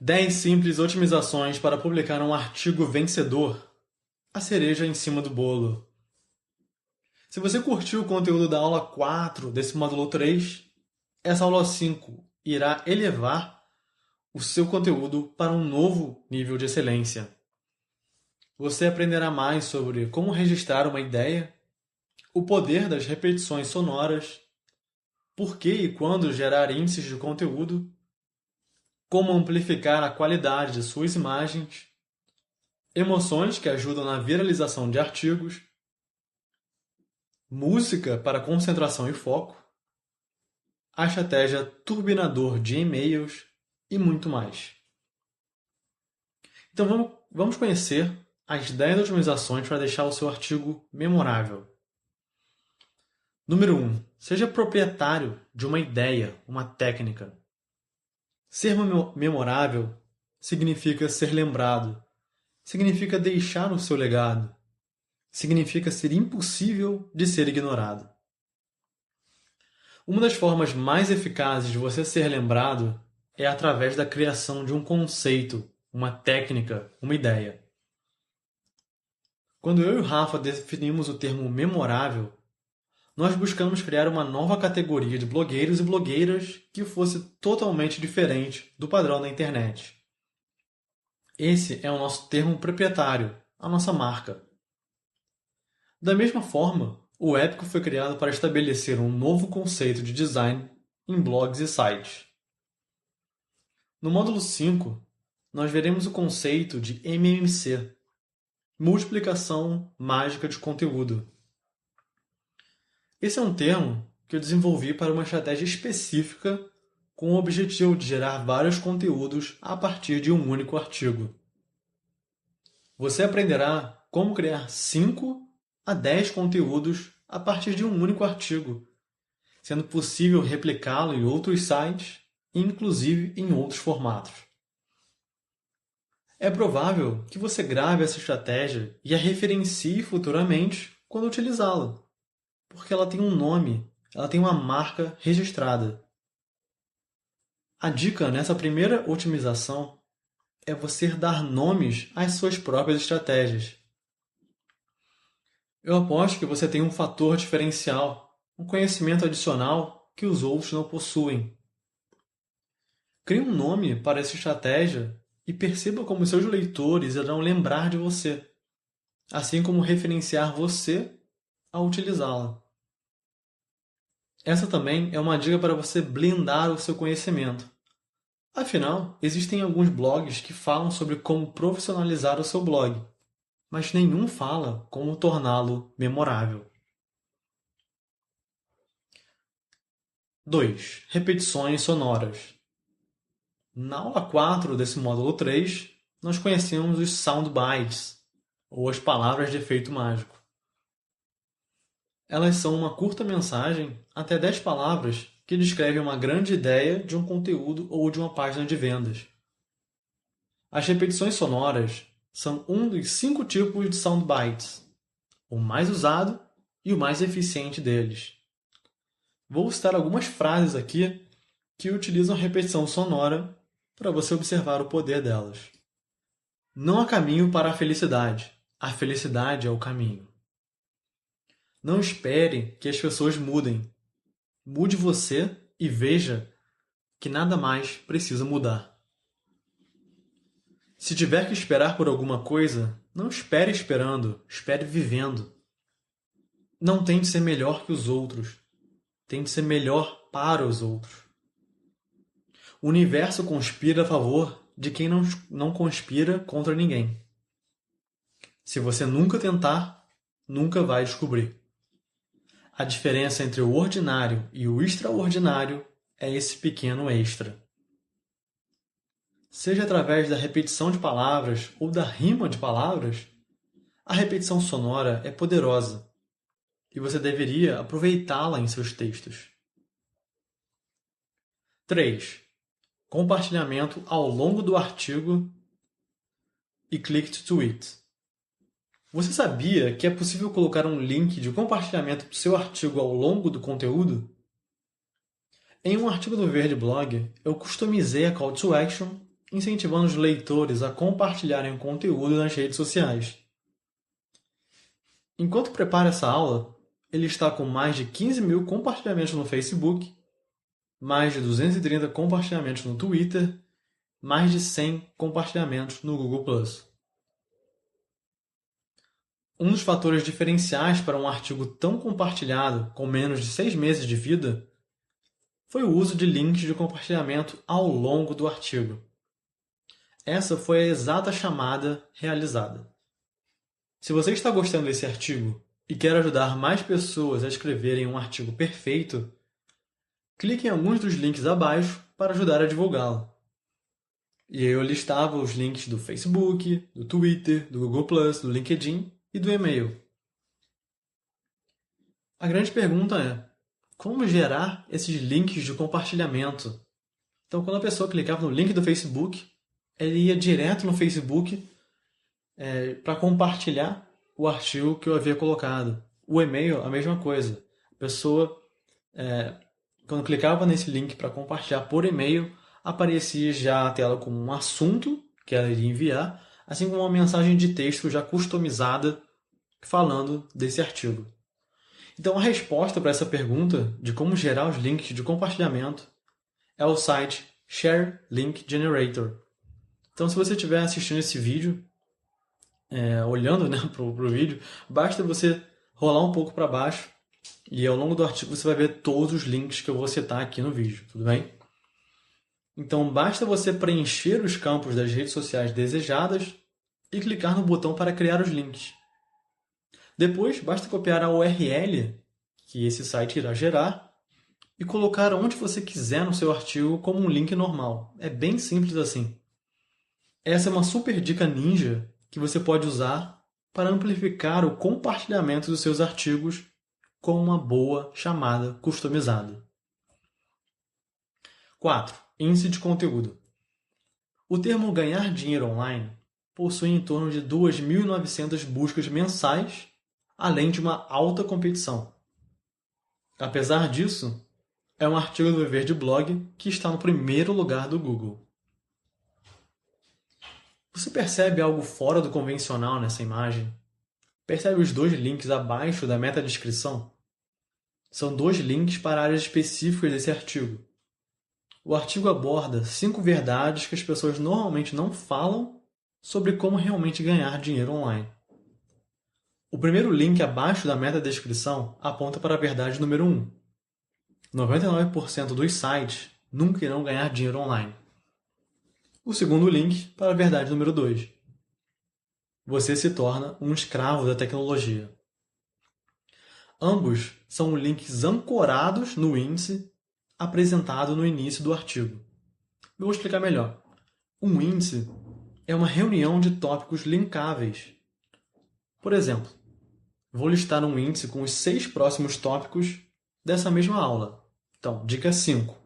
10 simples otimizações para publicar um artigo vencedor. A cereja em cima do bolo. Se você curtiu o conteúdo da aula 4 desse módulo 3, essa aula 5 irá elevar o seu conteúdo para um novo nível de excelência. Você aprenderá mais sobre como registrar uma ideia, o poder das repetições sonoras, por que e quando gerar índices de conteúdo, como amplificar a qualidade de suas imagens, emoções que ajudam na viralização de artigos, música para concentração e foco, a estratégia turbinador de e-mails e muito mais. Então vamos conhecer as 10 otimizações para deixar o seu artigo memorável. Número 1. Seja proprietário de uma ideia, uma técnica. Ser memorável significa ser lembrado, significa deixar o seu legado, significa ser impossível de ser ignorado. Uma das formas mais eficazes de você ser lembrado é através da criação de um conceito, uma técnica, uma ideia. Quando eu e o Rafa definimos o termo memorável, nós buscamos criar uma nova categoria de blogueiros e blogueiras que fosse totalmente diferente do padrão da internet. Esse é o nosso termo proprietário, a nossa marca. Da mesma forma, o Épico foi criado para estabelecer um novo conceito de design em blogs e sites. No módulo 5, nós veremos o conceito de MMC, multiplicação mágica de conteúdo. Esse é um termo que eu desenvolvi para uma estratégia específica com o objetivo de gerar vários conteúdos a partir de um único artigo. Você aprenderá como criar 5 a 10 conteúdos a partir de um único artigo, sendo possível replicá-lo em outros sites e inclusive em outros formatos. É provável que você grave essa estratégia e a referencie futuramente quando utilizá-la, porque ela tem um nome, ela tem uma marca registrada. A dica nessa primeira otimização é você dar nomes às suas próprias estratégias. Eu aposto que você tem um fator diferencial, um conhecimento adicional que os outros não possuem. Crie um nome para essa estratégia e perceba como seus leitores irão lembrar de você, assim como referenciar você ao utilizá-la. Essa também é uma dica para você blindar o seu conhecimento. Afinal, existem alguns blogs que falam sobre como profissionalizar o seu blog, mas nenhum fala como torná-lo memorável. 2. Repetições sonoras. Na aula 4 desse módulo 3, nós conhecemos os soundbites, ou as palavras de efeito mágico. Elas são uma curta mensagem, até 10 palavras, que descrevem uma grande ideia de um conteúdo ou de uma página de vendas. As repetições sonoras são um dos 5 tipos de soundbites, o mais usado e o mais eficiente deles. Vou citar algumas frases aqui que utilizam repetição sonora para você observar o poder delas. Não há caminho para a felicidade é o caminho. Não espere que as pessoas mudem. Mude você e veja que nada mais precisa mudar. Se tiver que esperar por alguma coisa, não espere esperando, espere vivendo. Não tente ser melhor que os outros. Tente ser melhor para os outros. O universo conspira a favor de quem não conspira contra ninguém. Se você nunca tentar, nunca vai descobrir. A diferença entre o ordinário e o extraordinário é esse pequeno extra. Seja através da repetição de palavras ou da rima de palavras, a repetição sonora é poderosa e você deveria aproveitá-la em seus textos. 3. Compartilhamento ao longo do artigo e click to tweet. Você sabia que é possível colocar um link de compartilhamento para o seu artigo ao longo do conteúdo? Em um artigo do Verde Blog, eu customizei a call to action incentivando os leitores a compartilharem o conteúdo nas redes sociais. Enquanto prepara essa aula, ele está com mais de 15 mil compartilhamentos no Facebook, mais de 230 compartilhamentos no Twitter, mais de 100 compartilhamentos no Google+. Um dos fatores diferenciais para um artigo tão compartilhado com menos de 6 meses de vida foi o uso de links de compartilhamento ao longo do artigo. Essa foi a exata chamada realizada. Se você está gostando desse artigo e quer ajudar mais pessoas a escreverem um artigo perfeito, clique em alguns dos links abaixo para ajudar a divulgá-lo. E eu listava os links do Facebook, do Twitter, do Google+, do LinkedIn e do e-mail. A grande pergunta é: como gerar esses links de compartilhamento? Então, quando a pessoa clicava no link do Facebook, ele ia direto no Facebook para compartilhar o artigo que eu havia colocado. O e-mail, a mesma coisa. A pessoa, quando clicava nesse link para compartilhar por e-mail, aparecia já a tela com um assunto que ela iria enviar, assim como uma mensagem de texto já customizada falando desse artigo. Então, a resposta para essa pergunta de como gerar os links de compartilhamento é o site Share Link Generator. Então, se você estiver assistindo esse vídeo, olhando, né, para o vídeo, basta você rolar um pouco para baixo e ao longo do artigo você vai ver todos os links que eu vou citar aqui no vídeo, tudo bem? Então, basta você preencher os campos das redes sociais desejadas e clicar no botão para criar os links. Depois, basta copiar a URL que esse site irá gerar e colocar onde você quiser no seu artigo como um link normal. É bem simples assim. Essa é uma super dica ninja que você pode usar para amplificar o compartilhamento dos seus artigos com uma boa chamada customizada. 4. Índice de conteúdo. O termo ganhar dinheiro online possui em torno de 2.900 buscas mensais, além de uma alta competição. Apesar disso, é um artigo do Viver de Blog que está no primeiro lugar do Google. Você percebe algo fora do convencional nessa imagem? Percebe os dois links abaixo da metadescrição? São dois links para áreas específicas desse artigo. O artigo aborda 5 verdades que as pessoas normalmente não falam sobre como realmente ganhar dinheiro online. O primeiro link abaixo da metadescrição aponta para a verdade número 1. 99% dos sites nunca irão ganhar dinheiro online. O segundo link para a verdade número 2. Você se torna um escravo da tecnologia. Ambos são links ancorados no índice apresentado no início do artigo. Eu vou explicar melhor. Um índice é uma reunião de tópicos linkáveis. Por exemplo, vou listar um índice com os 6 próximos tópicos dessa mesma aula. Então, dica 5.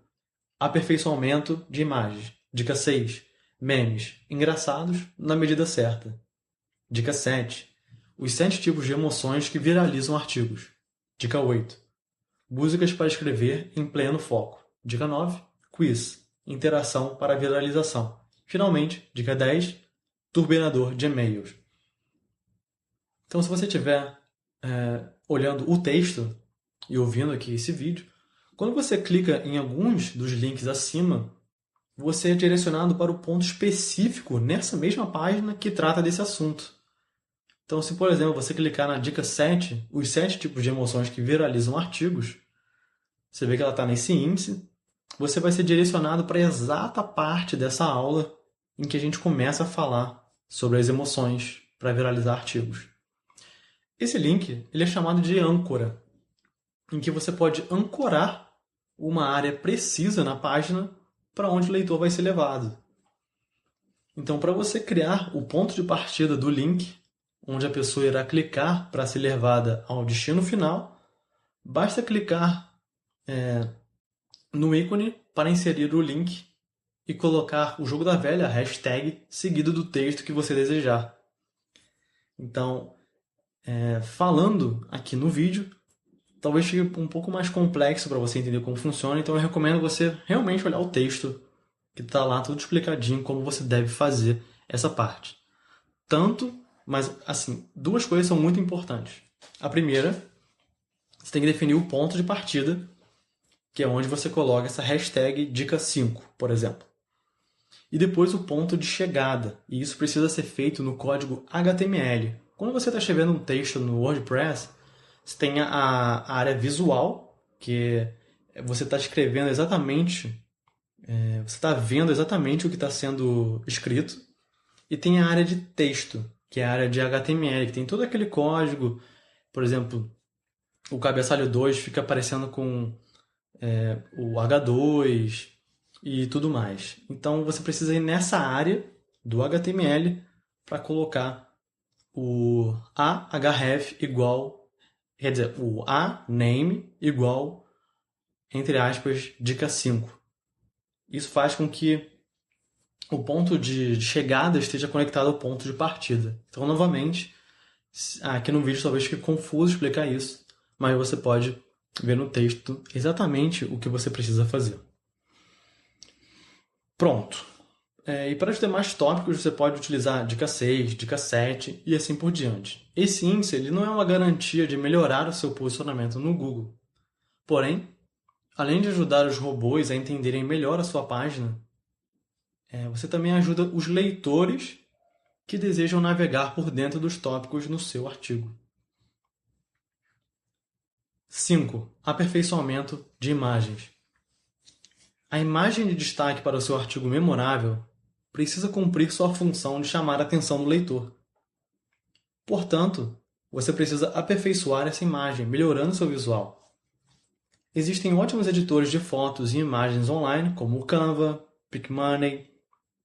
Aperfeiçoamento de imagens. Dica 6. Memes engraçados na medida certa. Dica 7. Os 7 tipos de emoções que viralizam artigos. Dica 8. Músicas para escrever em pleno foco. Dica 9. Quiz. Interação para viralização. Finalmente, dica 10. Turbinador de e-mails. Então, se você estiver olhando o texto e ouvindo aqui esse vídeo, quando você clica em alguns dos links acima, você é direcionado para o ponto específico nessa mesma página que trata desse assunto. Então, se, por exemplo, você clicar na dica 7, os 7 tipos de emoções que viralizam artigos, você vê que ela está nesse índice, você vai ser direcionado para a exata parte dessa aula em que a gente começa a falar sobre as emoções para viralizar artigos. Esse link ele é chamado de âncora, em que você pode ancorar uma área precisa na página para onde o leitor vai ser levado. Então, para você criar o ponto de partida do link, onde a pessoa irá clicar para ser levada ao destino final, basta clicar no ícone para inserir o link e colocar o jogo da velha, a hashtag, seguido do texto que você desejar. Então, falando aqui no vídeo, talvez fique um pouco mais complexo para você entender como funciona, então eu recomendo você realmente olhar o texto que está lá tudo explicadinho como você deve fazer essa parte. Mas assim, duas coisas são muito importantes. A primeira, você tem que definir o ponto de partida, que é onde você coloca essa hashtag dica 5, por exemplo. E depois o ponto de chegada, e isso precisa ser feito no código HTML. Quando você está escrevendo um texto no WordPress, você tem a área visual, que você está escrevendo exatamente, você está vendo exatamente o que está sendo escrito, e tem a área de texto, que é a área de HTML, que tem todo aquele código, por exemplo, o cabeçalho 2 fica aparecendo com o H2 e tudo mais. Então você precisa ir nessa área do HTML para colocar o ahref igual, quer dizer, o aname igual, entre aspas, dica 5. Isso faz com que o ponto de chegada esteja conectado ao ponto de partida. Então, novamente, aqui no vídeo talvez fique confuso explicar isso, mas você pode ver no texto exatamente o que você precisa fazer. Pronto. E para os demais tópicos, você pode utilizar dica 6, dica 7 e assim por diante. Esse índice ele não é uma garantia de melhorar o seu posicionamento no Google. Porém, além de ajudar os robôs a entenderem melhor a sua página, você também ajuda os leitores que desejam navegar por dentro dos tópicos no seu artigo. 5. Aperfeiçoamento de imagens. A imagem de destaque para o seu artigo memorável precisa cumprir sua função de chamar a atenção do leitor. Portanto, você precisa aperfeiçoar essa imagem, melhorando seu visual. Existem ótimos editores de fotos e imagens online, como o Canva, PicMoney,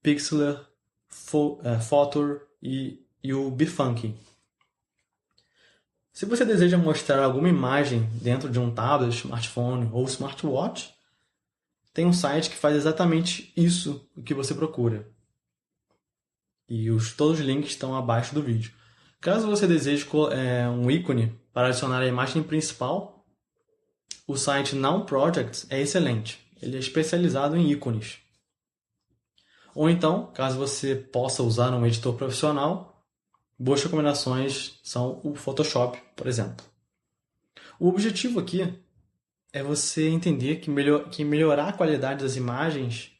Pixlr, Photor e o Bfunky. Se você deseja mostrar alguma imagem dentro de um tablet, smartphone ou smartwatch, tem um site que faz exatamente isso que você procura. E todos os links estão abaixo do vídeo. Caso você deseje um ícone para adicionar a imagem principal, o site Now Projects é excelente. Ele é especializado em ícones. Ou então, caso você possa usar um editor profissional, boas recomendações são o Photoshop, por exemplo. O objetivo aqui é você entender que melhorar a qualidade das imagens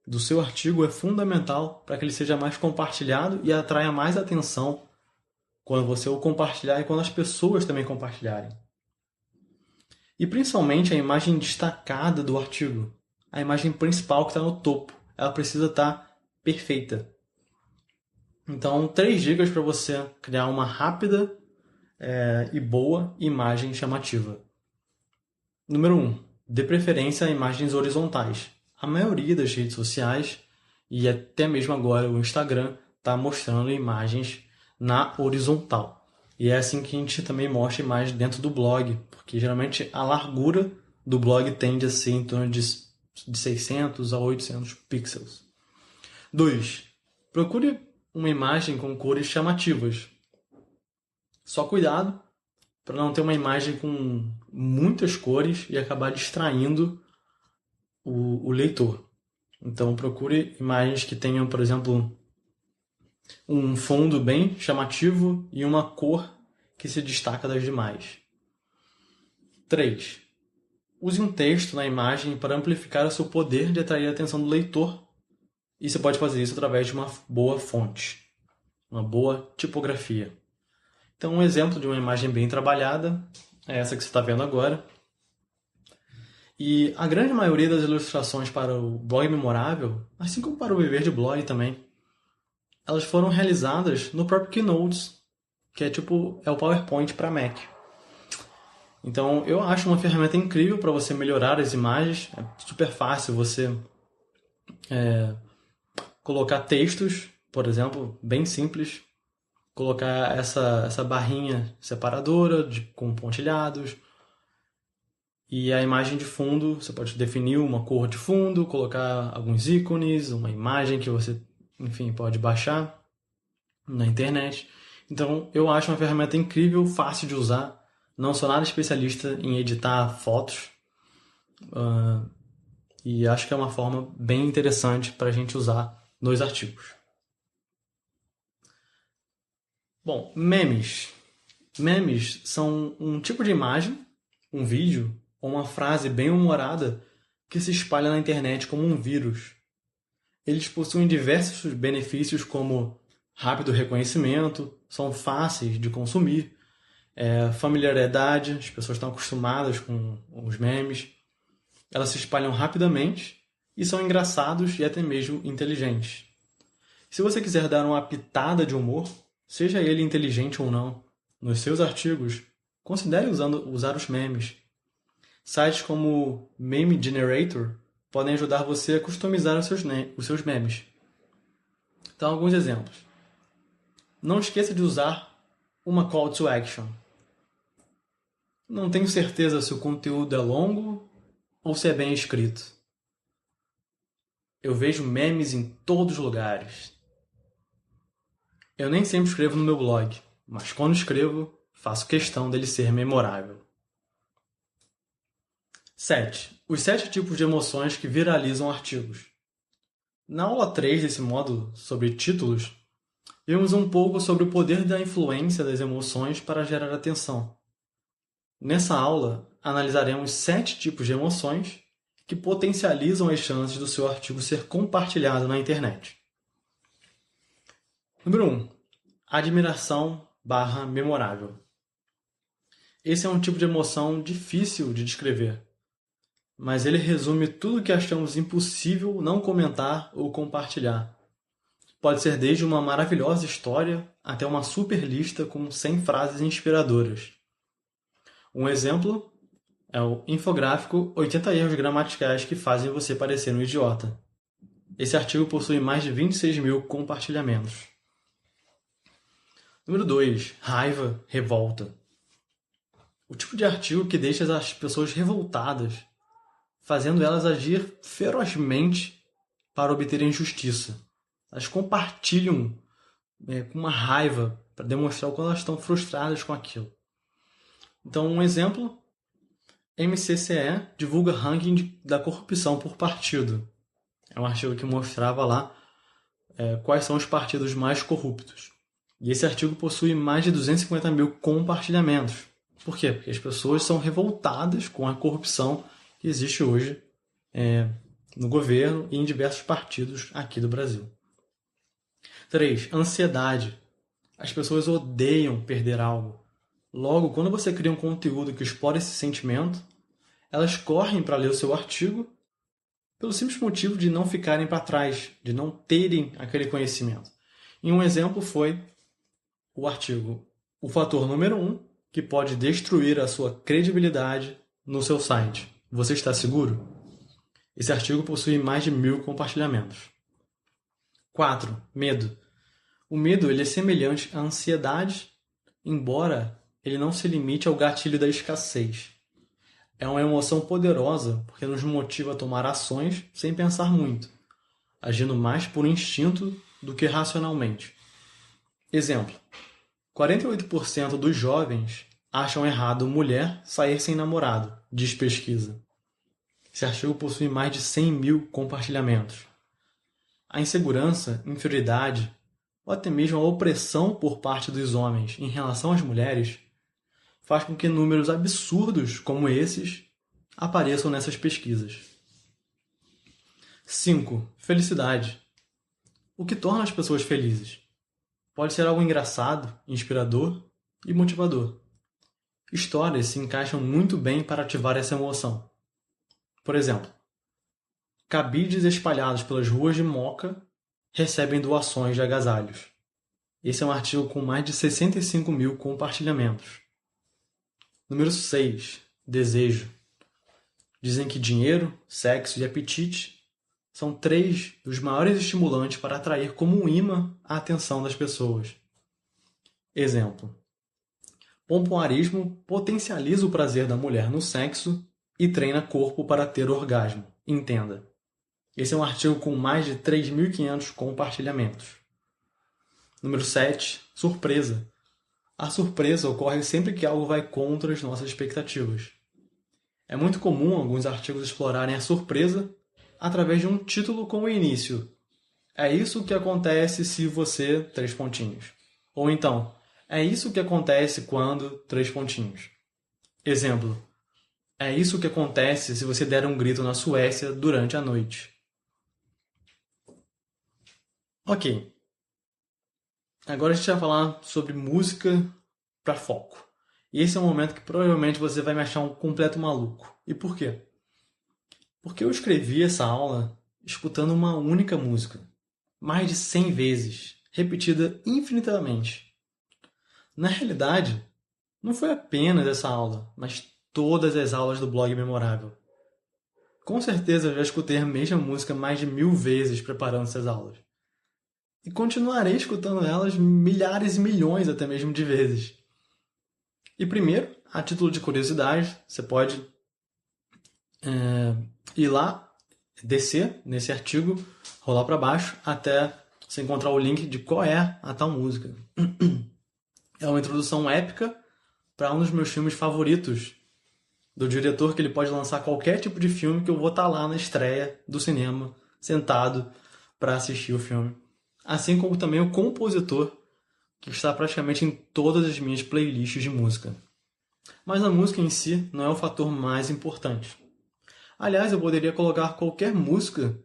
do seu artigo é fundamental para que ele seja mais compartilhado e atraia mais atenção quando você o compartilhar e quando as pessoas também compartilharem. E principalmente a imagem destacada do artigo, a imagem principal que está no topo, ela precisa estar perfeita. Então, 3 dicas para você criar uma rápida e boa imagem chamativa. Número 1. Dê preferência a imagens horizontais. A maioria das redes sociais, e até mesmo agora o Instagram, está mostrando imagens na horizontal. E é assim que a gente também mostra imagens dentro do blog, porque geralmente a largura do blog tende a ser em torno de 600 a 800 pixels. 2. Procure uma imagem com cores chamativas. Só cuidado para não ter uma imagem com muitas cores e acabar distraindo o leitor. Então procure imagens que tenham, por exemplo, um fundo bem chamativo e uma cor que se destaca das demais. 3. Use um texto na imagem para amplificar o seu poder de atrair a atenção do leitor. E você pode fazer isso através de uma boa fonte, uma boa tipografia. Então, um exemplo de uma imagem bem trabalhada é essa que você está vendo agora. E a grande maioria das ilustrações para o blog memorável, assim como para o Viver de Blog também, elas foram realizadas no próprio Keynote, que é o PowerPoint para Mac. Então, eu acho uma ferramenta incrível para você melhorar as imagens. É super fácil você colocar textos, por exemplo, bem simples. Colocar essa barrinha separadora com pontilhados. E a imagem de fundo, você pode definir uma cor de fundo, colocar alguns ícones, uma imagem que você, enfim, pode baixar na internet. Então, eu acho uma ferramenta incrível, fácil de usar. Não sou nada especialista em editar fotos. e acho que é uma forma bem interessante para a gente usar nos artigos. Bom, memes. Memes são um tipo de imagem, um vídeo ou uma frase bem humorada que se espalha na internet como um vírus. Eles possuem diversos benefícios como rápido reconhecimento, são fáceis de consumir, familiaridade, as pessoas estão acostumadas com os memes, elas se espalham rapidamente e são engraçados e até mesmo inteligentes. Se você quiser dar uma pitada de humor, seja ele inteligente ou não, nos seus artigos, considere usar os memes. Sites como Meme Generator podem ajudar você a customizar os seus memes. Então, alguns exemplos. Não esqueça de usar uma call to action. Não tenho certeza se o conteúdo é longo ou se é bem escrito. Eu vejo memes em todos os lugares. Eu nem sempre escrevo no meu blog, mas quando escrevo, faço questão dele ser memorável. 7. Os 7 tipos de emoções que viralizam artigos. Na aula 3 desse módulo, sobre títulos, vimos um pouco sobre o poder da influência das emoções para gerar atenção. Nessa aula, analisaremos 7 tipos de emoções que potencializam as chances do seu artigo ser compartilhado na internet. Número 1. Admiração/memorável. Esse é um tipo de emoção difícil de descrever, mas ele resume tudo o que achamos impossível não comentar ou compartilhar. Pode ser desde uma maravilhosa história até uma super lista com 100 frases inspiradoras. Um exemplo é o infográfico 80 erros gramaticais que fazem você parecer um idiota. Esse artigo possui mais de 26 mil compartilhamentos. Número 2. Raiva, revolta. O tipo de artigo que deixa as pessoas revoltadas, fazendo elas agir ferozmente para obterem justiça. Elas compartilham com uma raiva para demonstrar o quanto elas estão frustradas com aquilo. Então, um exemplo, MCCE divulga ranking da corrupção por partido. É um artigo que mostrava lá quais são os partidos mais corruptos. E esse artigo possui mais de 250 mil compartilhamentos. Por quê? Porque as pessoas são revoltadas com a corrupção que existe hoje no governo e em diversos partidos aqui do Brasil. 3. Ansiedade. As pessoas odeiam perder algo. Logo, quando você cria um conteúdo que explora esse sentimento, elas correm para ler o seu artigo pelo simples motivo de não ficarem para trás, de não terem aquele conhecimento. E um exemplo foi o artigo O Fator Número 1, que pode destruir a sua credibilidade no seu site. Você está seguro? Esse artigo possui mais de 1000 compartilhamentos. 4. Medo. O medo ele é semelhante à ansiedade, embora ele não se limite ao gatilho da escassez. É uma emoção poderosa porque nos motiva a tomar ações sem pensar muito, agindo mais por instinto do que racionalmente. Exemplo: 48% dos jovens acham errado mulher sair sem namorado, diz pesquisa. Esse artigo possui mais de 100 mil compartilhamentos. A insegurança, inferioridade ou até mesmo a opressão por parte dos homens em relação às mulheres faz com que números absurdos como esses apareçam nessas pesquisas. 5. Felicidade. O que torna as pessoas felizes? Pode ser algo engraçado, inspirador e motivador. Histórias se encaixam muito bem para ativar essa emoção. Por exemplo, cabides espalhados pelas ruas de Moca recebem doações de agasalhos. Esse é um artigo com mais de 65 mil compartilhamentos. Número 6. Desejo. Dizem que dinheiro, sexo e apetite são 3 dos maiores estimulantes para atrair como um imã a atenção das pessoas. Exemplo: pompoarismo potencializa o prazer da mulher no sexo e treina corpo para ter orgasmo. Entenda. Esse é um artigo com mais de 3.500 compartilhamentos. Número 7. Surpresa. A surpresa ocorre sempre que algo vai contra as nossas expectativas. É muito comum alguns artigos explorarem a surpresa através de um título com o início. É isso que acontece se você... Três pontinhos. Ou então, é isso que acontece quando... Três pontinhos. Exemplo. É isso que acontece se você der um grito na Suécia durante a noite. Ok. Agora a gente vai falar sobre música para foco. E esse é um momento que provavelmente você vai me achar um completo maluco. E por quê? Porque eu escrevi essa aula escutando uma única música. Mais de 100 vezes. Repetida infinitamente. Na realidade, não foi apenas essa aula, mas todas as aulas do blog Memorável. Com certeza eu já escutei a mesma música mais de 1000 vezes preparando essas aulas. E continuarei escutando elas milhares e milhões até mesmo de vezes. E primeiro, a título de curiosidade, você pode ir lá, descer nesse artigo, rolar para baixo, até você encontrar o link de qual é a tal música. É uma introdução épica para um dos meus filmes favoritos, do diretor, que ele pode lançar qualquer tipo de filme que eu vou estar lá na estreia do cinema, sentado para assistir o filme. Assim como também o compositor, que está praticamente em todas as minhas playlists de música. Mas a música em si não é o fator mais importante. Aliás, eu poderia colocar qualquer música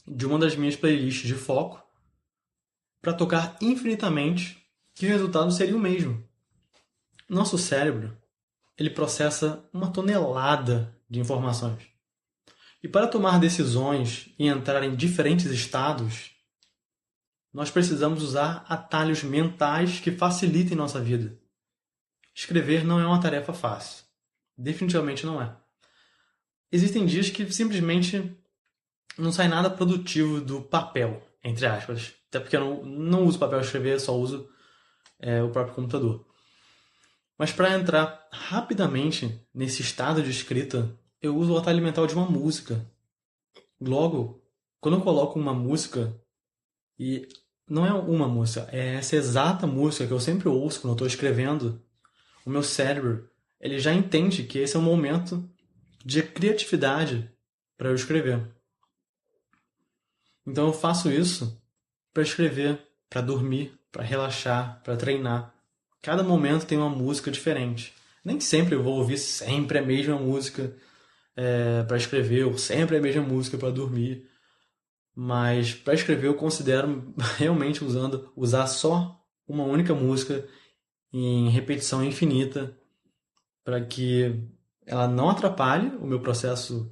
de uma das minhas playlists de foco para tocar infinitamente, que o resultado seria o mesmo. Nosso cérebro, ele processa uma tonelada de informações. E para tomar decisões e entrar em diferentes estados, nós precisamos usar atalhos mentais que facilitem nossa vida. Escrever não é uma tarefa fácil. Definitivamente não é. Existem dias que simplesmente não sai nada produtivo do papel, entre aspas. Até porque eu não uso papel para escrever, só uso o próprio computador. Mas para entrar rapidamente nesse estado de escrita, eu uso o atalho mental de uma música. Logo, quando eu coloco uma música, e não é uma música, é essa exata música que eu sempre ouço quando eu estou escrevendo, o meu cérebro ele já entende que esse é um momento de criatividade para eu escrever. Então eu faço isso para escrever, para dormir, para relaxar, para treinar. Cada momento tem uma música diferente. Nem sempre eu vou ouvir sempre a mesma música para escrever, ou sempre a mesma música para dormir. Mas para escrever eu considero realmente usar só uma única música em repetição infinita para que ela não atrapalhe o meu processo,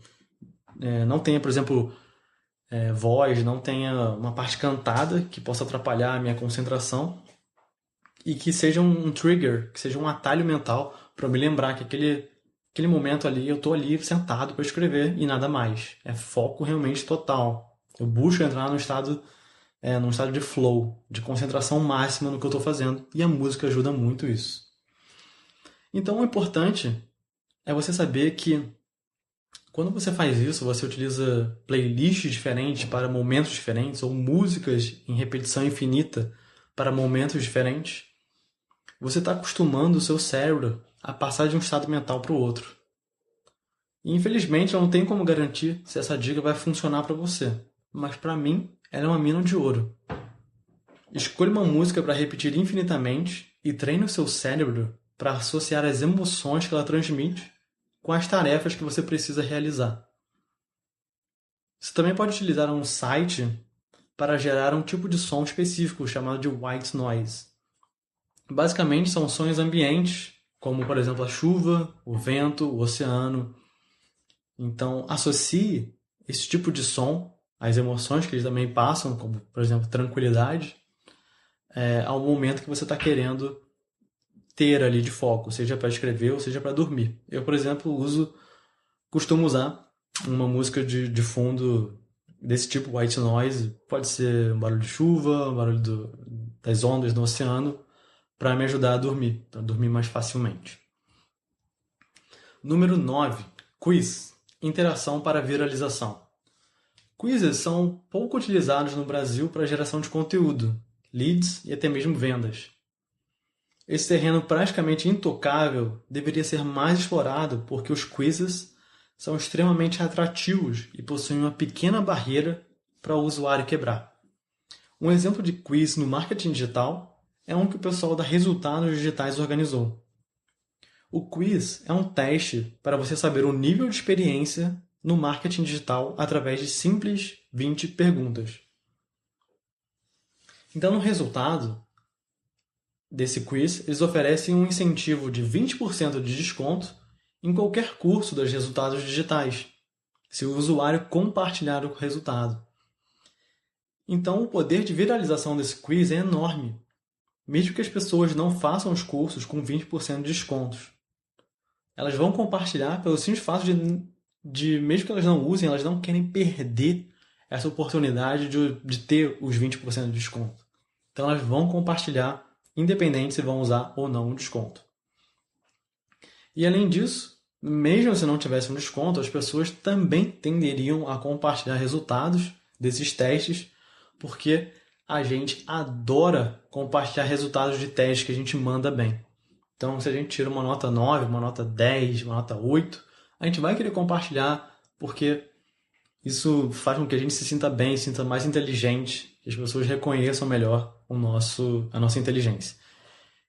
não tenha, por exemplo, voz, não tenha uma parte cantada que possa atrapalhar a minha concentração e que seja um trigger, que seja um atalho mental para eu me lembrar que aquele momento ali eu estou ali sentado para escrever e nada mais. É foco realmente total. Eu busco entrar num estado de flow, de concentração máxima no que eu estou fazendo e a música ajuda muito isso. Então o importante é você saber que quando você faz isso, você utiliza playlists diferentes para momentos diferentes ou músicas em repetição infinita para momentos diferentes. Você está acostumando o seu cérebro a passar de um estado mental para o outro. E infelizmente eu não tenho como garantir se essa dica vai funcionar para você, mas para mim ela é uma mina de ouro. Escolha uma música para repetir infinitamente e treine o seu cérebro para associar as emoções que ela transmite com as tarefas que você precisa realizar. Você também pode utilizar um site para gerar um tipo de som específico chamado de white noise. Basicamente são sons ambientes, como por exemplo a chuva, o vento, o oceano. Então associe esse tipo de som às emoções que eles também passam, como por exemplo tranquilidade, ao momento que você está querendo ter ali de foco, seja para escrever ou seja para dormir. Eu, por exemplo, costumo usar uma música de fundo desse tipo, white noise. Pode ser um barulho de chuva, um barulho das ondas no oceano, para me ajudar a dormir, para dormir mais facilmente. Número 9. Quiz. Interação para viralização. Quizzes são pouco utilizados no Brasil para geração de conteúdo, leads e até mesmo vendas. Esse terreno praticamente intocável deveria ser mais explorado porque os quizzes são extremamente atrativos e possuem uma pequena barreira para o usuário quebrar. Um exemplo de quiz no marketing digital é um que o pessoal da Resultados Digitais organizou. O quiz é um teste para você saber o nível de experiência no marketing digital através de simples 20 perguntas. Então, no resultado desse quiz, eles oferecem um incentivo de 20% de desconto em qualquer curso dos resultados digitais, se o usuário compartilhar o resultado. Então, o poder de viralização desse quiz é enorme, mesmo que as pessoas não façam os cursos com 20% de descontos. Elas vão compartilhar pelo simples fato de, mesmo que elas não usem, elas não querem perder essa oportunidade de ter os 20% de desconto. Então, elas vão compartilhar, independente se vão usar ou não o desconto. E, além disso, mesmo se não tivesse um desconto, as pessoas também tenderiam a compartilhar resultados desses testes, porque a gente adora compartilhar resultados de testes que a gente manda bem. Então, se a gente tira uma nota 9, uma nota 10, uma nota 8, a gente vai querer compartilhar porque isso faz com que a gente se sinta bem, se sinta mais inteligente, que as pessoas reconheçam melhor a nossa inteligência.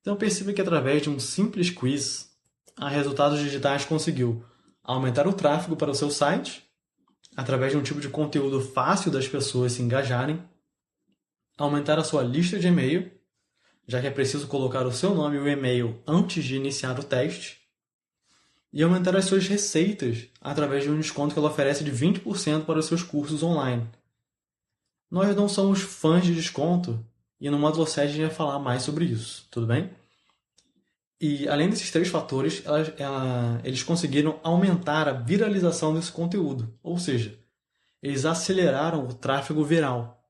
Então, perceba que através de um simples quiz, a Resultados Digitais conseguiu aumentar o tráfego para o seu site, através de um tipo de conteúdo fácil das pessoas se engajarem, aumentar a sua lista de e-mail, já que é preciso colocar o seu nome e o e-mail antes de iniciar o teste, e aumentar as suas receitas através de um desconto que ela oferece de 20% para os seus cursos online. Nós não somos fãs de desconto e no módulo 7 a gente vai falar mais sobre isso, tudo bem? E além desses 3 fatores, eles conseguiram aumentar a viralização desse conteúdo, ou seja, eles aceleraram o tráfego viral,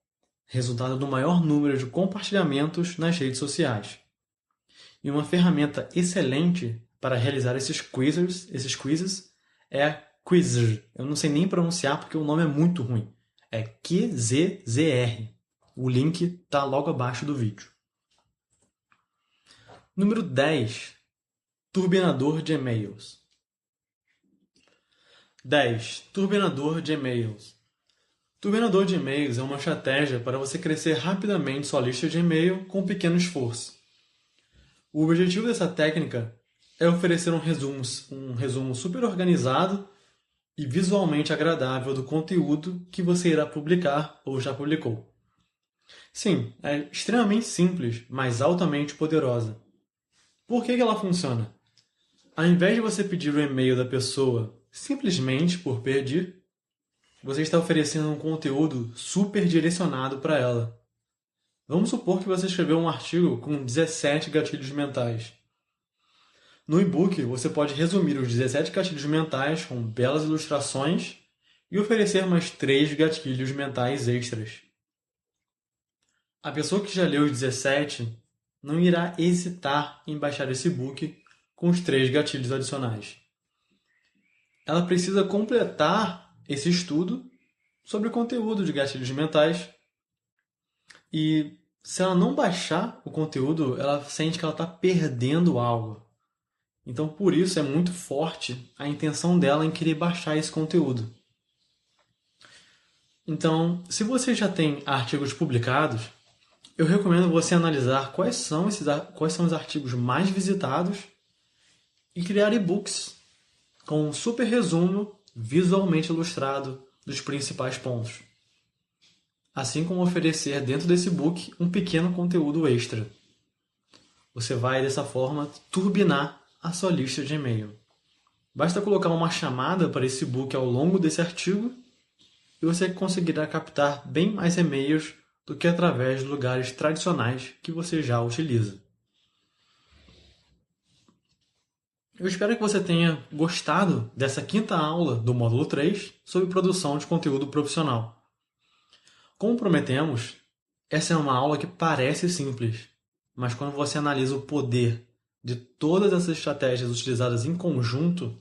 resultado do maior número de compartilhamentos nas redes sociais. E uma ferramenta excelente para realizar esses quizzes é a Quizr. Eu não sei nem pronunciar porque o nome é muito ruim. É QZZR. O link está logo abaixo do vídeo. Número 10. Turbinador de e-mails. 10. Turbinador de e-mails. Turbinador de e-mails é uma estratégia para você crescer rapidamente sua lista de e-mail com pequeno esforço. O objetivo dessa técnica é oferecer um resumo super organizado e visualmente agradável do conteúdo que você irá publicar ou já publicou. Sim, é extremamente simples, mas altamente poderosa. Por que ela funciona? Ao invés de você pedir o e-mail da pessoa simplesmente por pedir, você está oferecendo um conteúdo super direcionado para ela. Vamos supor que você escreveu um artigo com 17 gatilhos mentais. No e-book, você pode resumir os 17 gatilhos mentais com belas ilustrações e oferecer mais 3 gatilhos mentais extras. A pessoa que já leu os 17 não irá hesitar em baixar esse e-book com os 3 gatilhos adicionais. Ela precisa completar esse estudo sobre o conteúdo de gatilhos mentais e se ela não baixar o conteúdo, ela sente que ela está perdendo algo. Então, por isso é muito forte a intenção dela em querer baixar esse conteúdo. Então, se você já tem artigos publicados, eu recomendo você analisar quais são os artigos mais visitados e criar e-books com um super resumo visualmente ilustrado dos principais pontos. Assim como oferecer dentro desse e-book um pequeno conteúdo extra. Você vai, dessa forma, turbinar a sua lista de e-mail. Basta colocar uma chamada para esse e-book ao longo desse artigo e você conseguirá captar bem mais e-mails do que através de lugares tradicionais que você já utiliza. Eu espero que você tenha gostado dessa 5ª aula do módulo 3 sobre produção de conteúdo profissional. Como prometemos, essa é uma aula que parece simples, mas quando você analisa o poder de todas essas estratégias utilizadas em conjunto,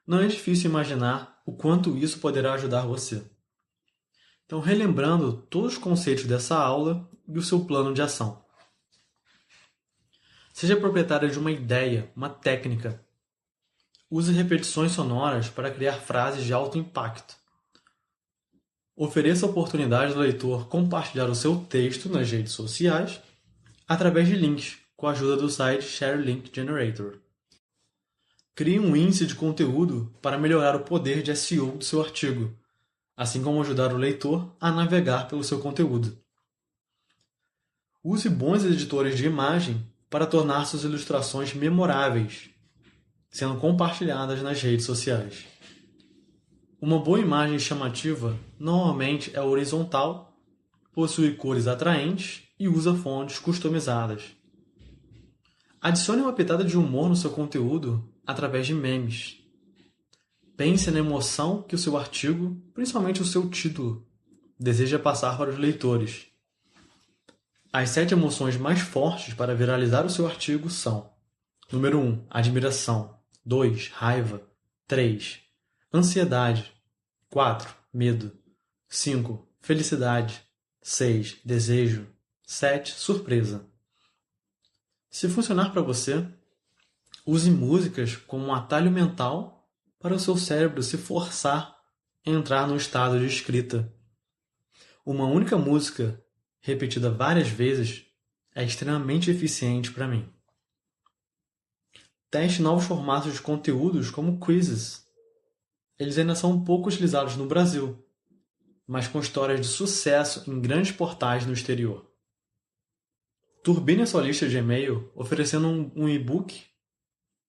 não é difícil imaginar o quanto isso poderá ajudar você. Então, relembrando todos os conceitos dessa aula e o seu plano de ação. Seja proprietário de uma ideia, uma técnica, Use repetições sonoras para criar frases de alto impacto. Ofereça a oportunidade do leitor compartilhar o seu texto nas redes sociais através de links, com a ajuda do site Share Link Generator. Crie um índice de conteúdo para melhorar o poder de SEO do seu artigo, assim como ajudar o leitor a navegar pelo seu conteúdo. Use bons editores de imagem para tornar suas ilustrações memoráveis, sendo compartilhadas nas redes sociais. Uma boa imagem chamativa normalmente é horizontal, possui cores atraentes e usa fontes customizadas. Adicione uma pitada de humor no seu conteúdo através de memes. Pense na emoção que o seu artigo, principalmente o seu título, deseja passar para os leitores. As 7 emoções mais fortes para viralizar o seu artigo são: número 1, admiração; 2, raiva; 3, ansiedade; 4, medo; 5, felicidade; 6, desejo; 7, surpresa. Se funcionar para você, use músicas como um atalho mental para o seu cérebro se forçar a entrar no estado de escrita. Uma única música, repetida várias vezes, é extremamente eficiente para mim. Teste novos formatos de conteúdos como quizzes. Eles ainda são um pouco utilizados no Brasil, mas com histórias de sucesso em grandes portais no exterior. Turbine a sua lista de e-mail oferecendo um e-book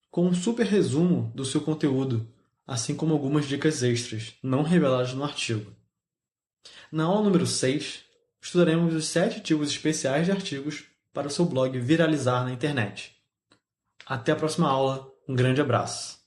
com um super resumo do seu conteúdo, assim como algumas dicas extras, não reveladas no artigo. Na aula número 6, estudaremos os 7 tipos especiais de artigos para o seu blog viralizar na internet. Até a próxima aula, um grande abraço!